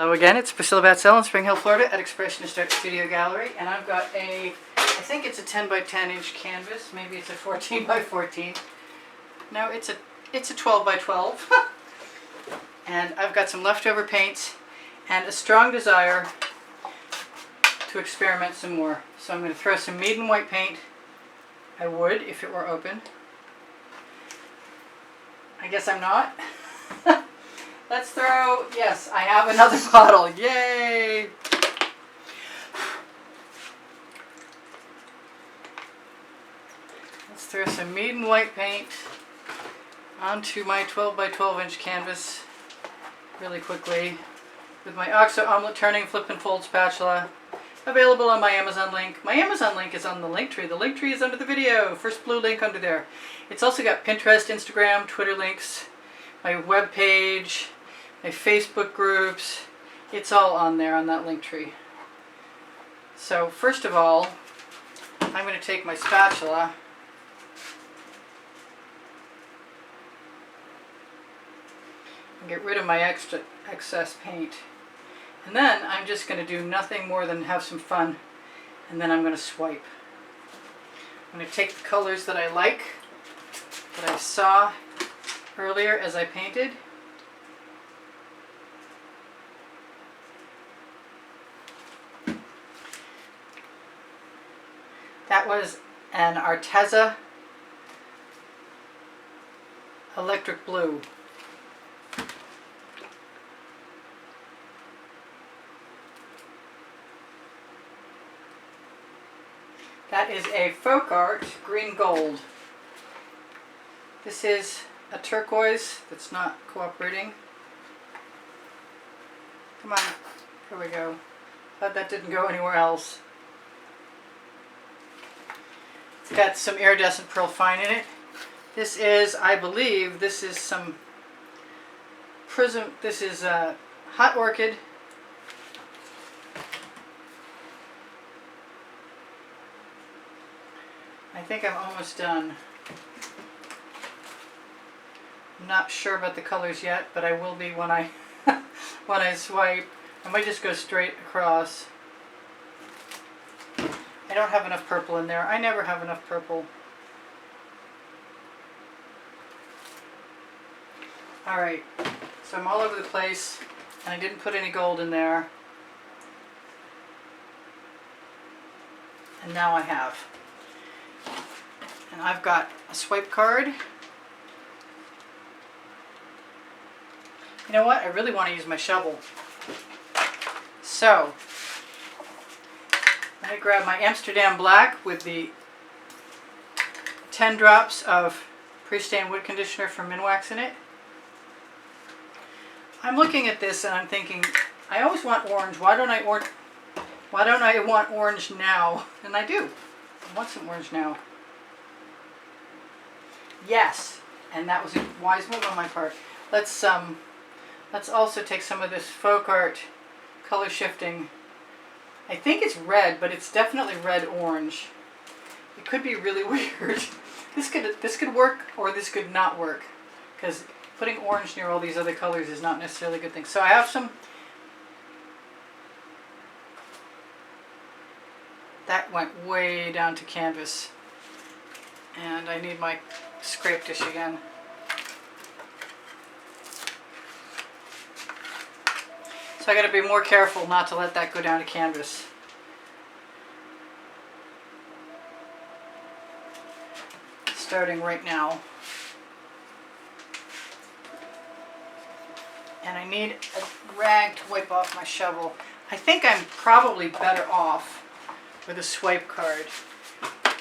Hello again, it's Priscilla Batzell in Spring Hill, Florida at Expressionist Art Studio Gallery, and I've got I think it's a 10 by 10 inch canvas, maybe it's a 14 by 14. No, it's a 12 by 12. And I've got some leftover paints and a strong desire to experiment some more. So I'm going to throw some Meeden white paint. I would if it were open. I guess I'm not. Let's throw, yes, I have another bottle. Yay! Let's throw some Meeden white paint onto my 12 by 12 inch canvas really quickly with my OXO omelet turning flip and fold spatula, available on my Amazon link. My Amazon link is on the link tree. The link tree is under the video. First blue link under there. It's also got Pinterest, Instagram, Twitter links, my web page, my Facebook groups. It's all on there on that link tree. So first of all, I'm going to take my spatula and get rid of my excess paint. And then I'm just going to do nothing more than have some fun, and then I'm going to swipe. I'm going to take the colors that I like, that I saw earlier as I painted. That was an Arteza electric blue. That is a folk art green gold. This is a turquoise that's not cooperating. Come on, here we go. Glad that didn't go anywhere else. It's got some iridescent pearl fine in it. This is, I believe, this is some prism. This is a hot orchid. I think I'm almost done. I'm not sure about the colors yet, but I will be when I when I swipe. I might just go straight across. I don't have enough purple in there. I never have enough purple. Alright, so I'm all over the place, and I didn't put any gold in there. And now I have. And I've got a swipe card. You know what? I really want to use my shovel. So, I'm going to grab my Amsterdam black with the 10 drops of pre-stained wood conditioner from Minwax in it. I'm looking at this and I'm thinking, I always want orange. Why don't I want orange now? And I do. I want some orange now. Yes, and that was a wise move on my part. Let's also take some of this folk art color shifting. I think it's red, but it's definitely red-orange. It could be really weird. This could work, or this could not work, because putting orange near all these other colors is not necessarily a good thing. So I have some. That went way down to canvas, and I need my scrape dish again. So I got to be more careful not to let that go down to canvas. Starting right now. And I need a rag to wipe off my shovel. I think I'm probably better off with a swipe card.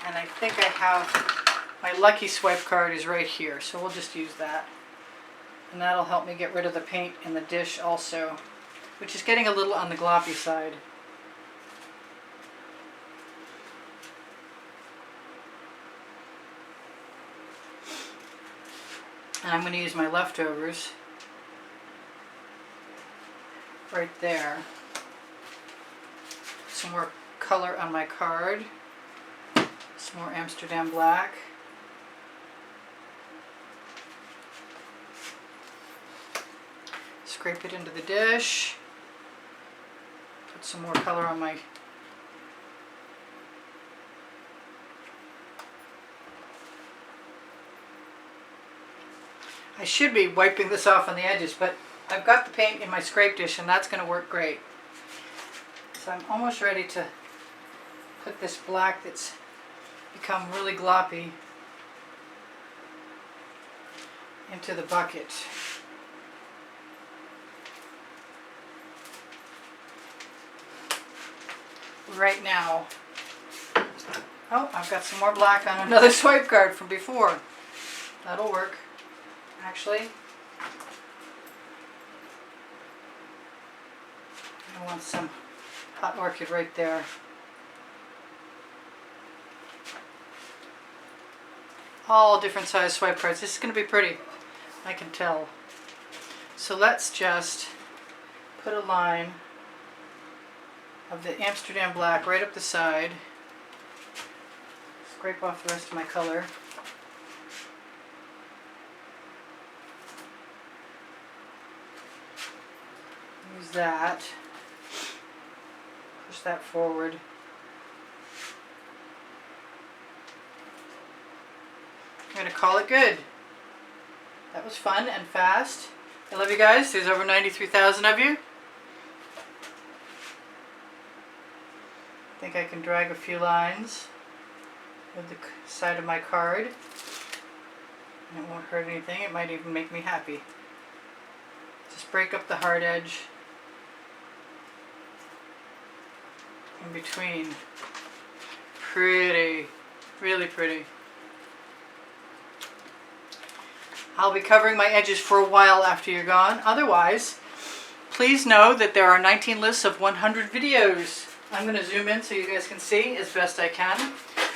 And I think I have, my lucky swipe card is right here. So we'll just use that. And that'll help me get rid of the paint in the dish also, which is getting a little on the gloppy side. And I'm going to use my leftovers right there. Some more color on my card. Some more Amsterdam black. Scrape it into the dish. some more color on my I should be wiping this off on the edges, but I've got the paint in my scrape dish and that's going to work great. So I'm almost ready to put this black that's become really gloppy into the bucket. Right now. Oh, I've got some more black on another swipe card from before. That'll work. Actually, I want some hot orchid right there. All different size swipe cards. This is going to be pretty, I can tell. So let's just put a line of the Amsterdam black right up the side. Scrape off the rest of my color. Use that. Push that forward. I'm going to call it good. That was fun and fast. I love you guys. There's over 93,000 of you. I think I can drag a few lines with the side of my card. And it won't hurt anything. It might even make me happy. Just break up the hard edge in between. Pretty. Really pretty. I'll be covering my edges for a while after you're gone. Otherwise, please know that there are 19 lists of 100 videos. I'm going to zoom in so you guys can see as best I can.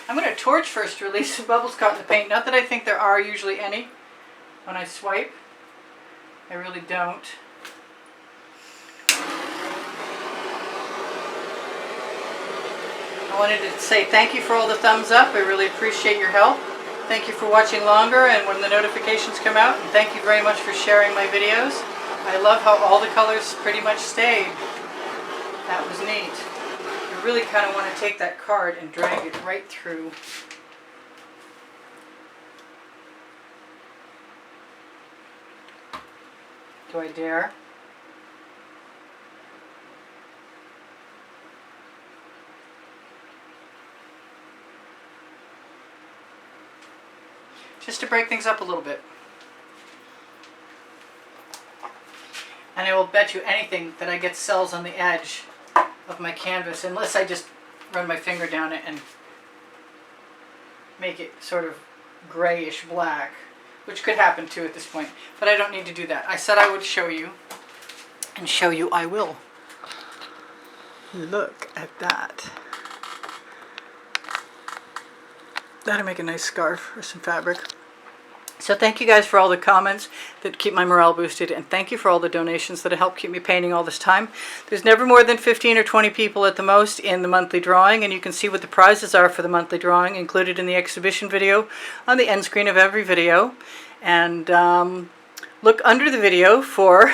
I'm going to torch first to release the bubbles caught in the paint. Not that I think there are usually any when I swipe. I really don't. I wanted to say thank you for all the thumbs up. I really appreciate your help. Thank you for watching longer and when the notifications come out. And thank you very much for sharing my videos. I love how all the colors pretty much stayed. That was neat. I really kind of want to take that card and drag it right through. Do I dare? Just to break things up a little bit. And I will bet you anything that I get cells on the edge of my canvas, unless I just run my finger down it and make it sort of grayish black, which could happen too at this point, but I don't need to do that. I said I would show you, and show you I will. Look at that. That'll make a nice scarf or some fabric. So thank you guys for all the comments that keep my morale boosted, and thank you for all the donations that have helped keep me painting all this time. There's never more than 15 or 20 people at the most in the monthly drawing, and you can see what the prizes are for the monthly drawing included in the exhibition video on the end screen of every video. And look under the video for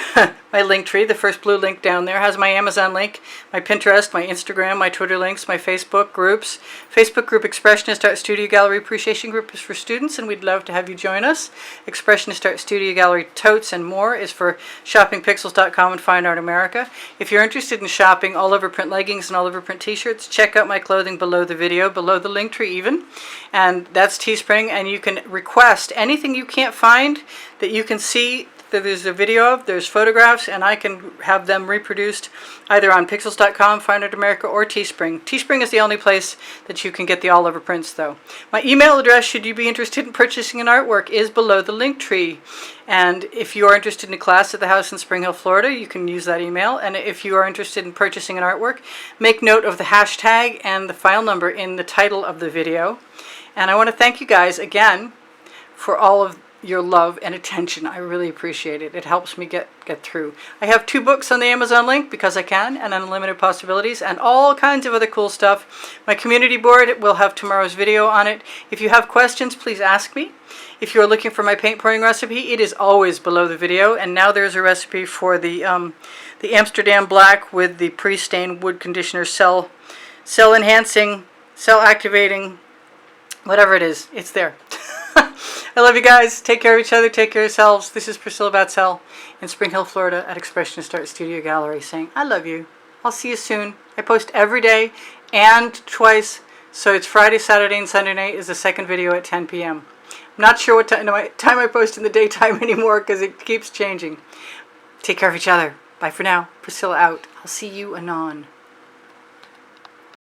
my link tree. The first blue link down there has my Amazon link, my Pinterest, my Instagram, my Twitter links, my Facebook groups. Facebook group Expressionist Art Studio Gallery Appreciation Group is for students, and we'd love to have you join us. Expressionist Art Studio Gallery Totes and More is for shoppingpixels.com and Fine Art America. If you're interested in shopping all over print leggings and all over print t-shirts, check out my clothing below the video, below the link tree even. And that's Teespring, and you can request anything you can't find that you can see that there's a video of, there's photographs, and I can have them reproduced either on pixels.com, Fine Art America, or Teespring. Teespring is the only place that you can get the all-over prints, though. My email address, should you be interested in purchasing an artwork, is below the link tree. And if you are interested in a class at the house in Spring Hill, Florida, you can use that email. And if you are interested in purchasing an artwork, make note of the hashtag and the file number in the title of the video. And I want to thank you guys again for all of your love and attention. I really appreciate it. It helps me get through. I have 2 books on the Amazon link, Because I Can and Unlimited Possibilities, and all kinds of other cool stuff. My community board will have tomorrow's video on it. If you have questions, please ask me. If you're looking for my paint pouring recipe, it is always below the video, and now there's a recipe for the the Amsterdam Black with the pre-stained wood conditioner, cell enhancing, cell activating, whatever it is, it's there. I love you guys. Take care of each other. Take care of yourselves. This is Priscilla Batzell in Spring Hill, Florida at Expressionist Art Studio Gallery saying, I love you. I'll see you soon. I post every day and twice. So it's Friday, Saturday, and Sunday night is the second video at 10 p.m. I'm not sure what time I post in the daytime anymore because it keeps changing. Take care of each other. Bye for now. Priscilla out. I'll see you anon.